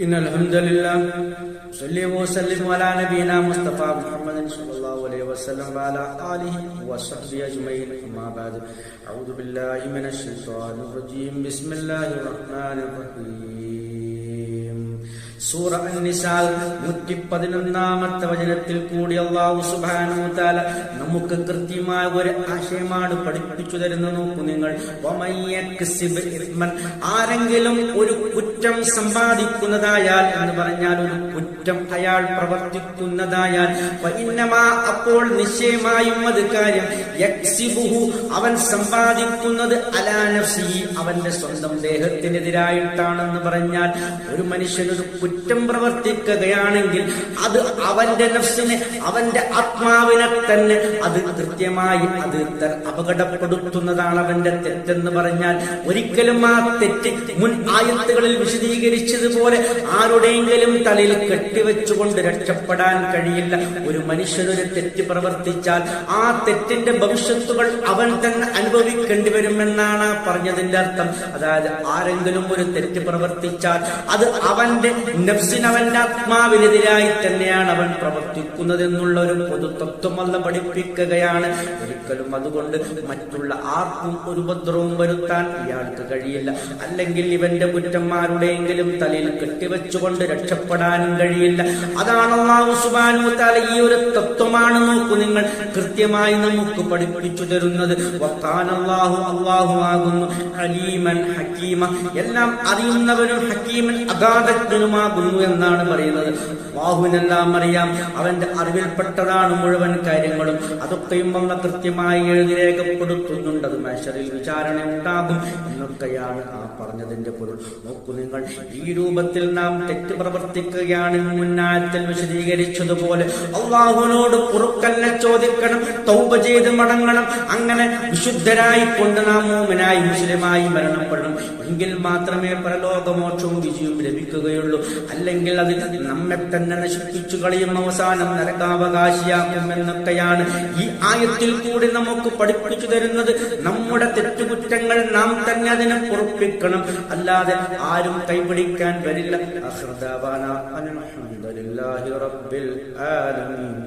إن الحمد لله صلى وسلم على نبينا مصطفى محمد صلى الله عليه وسلم وعلى آله وصحبه أجمعين أما بعد أعوذ بالله من الشيطان الرجيم بسم الله الرحمن الرحيم സൂറ അൻ-നിസാ 111-ാമത്തെ വചനത്തിൽ കൂടി അല്ലാഹു സുബ്ഹാനഹു വ തആല നമുക്ക് കൃത്യമായ ഒരു ആശയമാണ് പഠിപ്പിച്ചു തരുന്നത്. നോക്കൂ നിങ്ങൾ, ആരെങ്കിലും ഒരു കുറ്റം സമ്പാദിക്കുന്നതായാൽ എന്ന് പറഞ്ഞാൽ ഒരു കുറ്റം അയാൾ പ്രവർത്തിക്കുന്നതായാൽ അപ്പോൾ നിശ്ചയമായും അത് കാര്യം യക്സിബുഹു അവൻ സമ്പാദിക്കുന്നത് അലാ നഫ്സിഹി അവന്റെ സ്വന്തം ദേഹത്തിനെതിരായിട്ടാണെന്ന് പറഞ്ഞാൽ ഒരു മനുഷ്യനൊരു കുറ്റം പ്രവർത്തിക്കുകയാണെങ്കിൽ അത് അവന്റെ നഫ്സിനെ അവന്റെ ആത്മാവിനെ തന്നെ അത് കൃത്യമായി അത് അപകടപ്പെടുത്തുന്നതാണ് അവന്റെ തെറ്റെന്ന് പറഞ്ഞാൽ ഒരിക്കലും ആ തെറ്റ് മുൻ ആയത്തുകളിൽ വിശദീകരിച്ചതുപോലെ ആരുടെയെങ്കിലും തലയിൽ കെട്ടിവെച്ചുകൊണ്ട് രക്ഷപ്പെടാൻ കഴിയില്ല. ഒരു മനുഷ്യനൊരു തെറ്റ് പ്രവർത്തിച്ചാൽ ആ തെറ്റിന്റെ ഭവിഷ്യത്തുകൾ അവൻ തന്നെ അനുഭവിക്കേണ്ടി വരുമെന്നാണ് പറഞ്ഞതിന്റെ അർത്ഥം. അതായത് ആരെങ്കിലും ഒരു തെറ്റ് പ്രവർത്തിച്ചാൽ അത് അവന്റെ നഫ്സിന് അവന്റെ ആത്മാവിനെതിരായി തന്നെയാണ് അവൻ പ്രവർത്തിക്കുന്നത് എന്നുള്ള ഒരു പൊതു തത്വം അല്ലാഹു പഠിപ്പിക്കുകയാണ്. ഒരിക്കലും അതുകൊണ്ട് മറ്റുള്ള ആർക്കും ഒരു ഉപദ്രവവും വരുത്താൻ ഇയാൾക്ക് കഴിയില്ല. അല്ലെങ്കിൽ ഇവന്റെ കുറ്റന്മാരുടെയെങ്കിലും തലയിൽ കെട്ടിവെച്ചുകൊണ്ട് രക്ഷപ്പെടാനും കഴിയില്ല. അതാണ് അല്ലാഹു സുബ്ഹാനഹു വ തആല ഈ ഒരു തത്വമാണ് നോക്കൂ നിങ്ങൾ കൃത്യമായി നമുക്ക് പഠിപ്പിച്ചു തരുന്നത്. വഖാനല്ലാഹു അല്ലാഹു ആകുന്നു അലീമൻ ഹകീമ എല്ലാം അറിയുന്നവനും ഹക്കീമൻ അഗാധജ്ഞനുമാകുന്നു എന്നാണ് പറയുന്നത്. അല്ലാഹുവിനെല്ലാം അറിയാം, അവന്റെ അറിവിൽപ്പെട്ടതാണ് മുഴുവൻ കാര്യങ്ങളും. അതൊക്കെയും വന്ന കൃത്യമായി എഴുതി രേഖപ്പെടുത്തുന്നുണ്ട്. അത് മഹ്ശറിൽ വിചാരണ ഉണ്ടാകും എന്നൊക്കെയാണ് ആ പറഞ്ഞതിന്റെ പൊരുൾ. നോക്കൂ നിങ്ങൾ, ഈ രൂപത്തിൽ നാം തെറ്റ് പ്രവർത്തിക്കുകയാണ് മുന്നായത്തിൽ വിശദീകരിച്ചതുപോലെ അല്ലാഹുവിനോട് പൊറുക്കലിനെ ചോദിക്കണം, തൗബ ചെയ്ത് മടങ്ങണം. അങ്ങനെ വിശുദ്ധരായി കൊണ്ട് നാം മുഅ്മിനായി മുസ്ലിമായി മരണപ്പെടണം. എങ്കിൽ മാത്രമേ പരലോകമോക്ഷവും വിജയവും ലഭിക്കുകയുള്ളൂ. അല്ലെങ്കിൽ അത് നമ്മെ തന്നെ നശിപ്പിച്ചു കളയും, അവസാനം നരകാവകാശിയാക്കും എന്നൊക്കെയാണ് ഈ ആയത്തിൽ കൂടി നമുക്ക് പഠിപ്പിച്ചു തരുന്നത്. നമ്മുടെ തെറ്റുകുറ്റങ്ങൾ നാം തന്നെ അതിനെ പൊറുപ്പിക്കണം, അല്ലാതെ ആരും കൈപിടിക്കാൻ വരില്ല. അൽഹംദുലില്ലാഹി റബ്ബിൽ ആലമീൻ.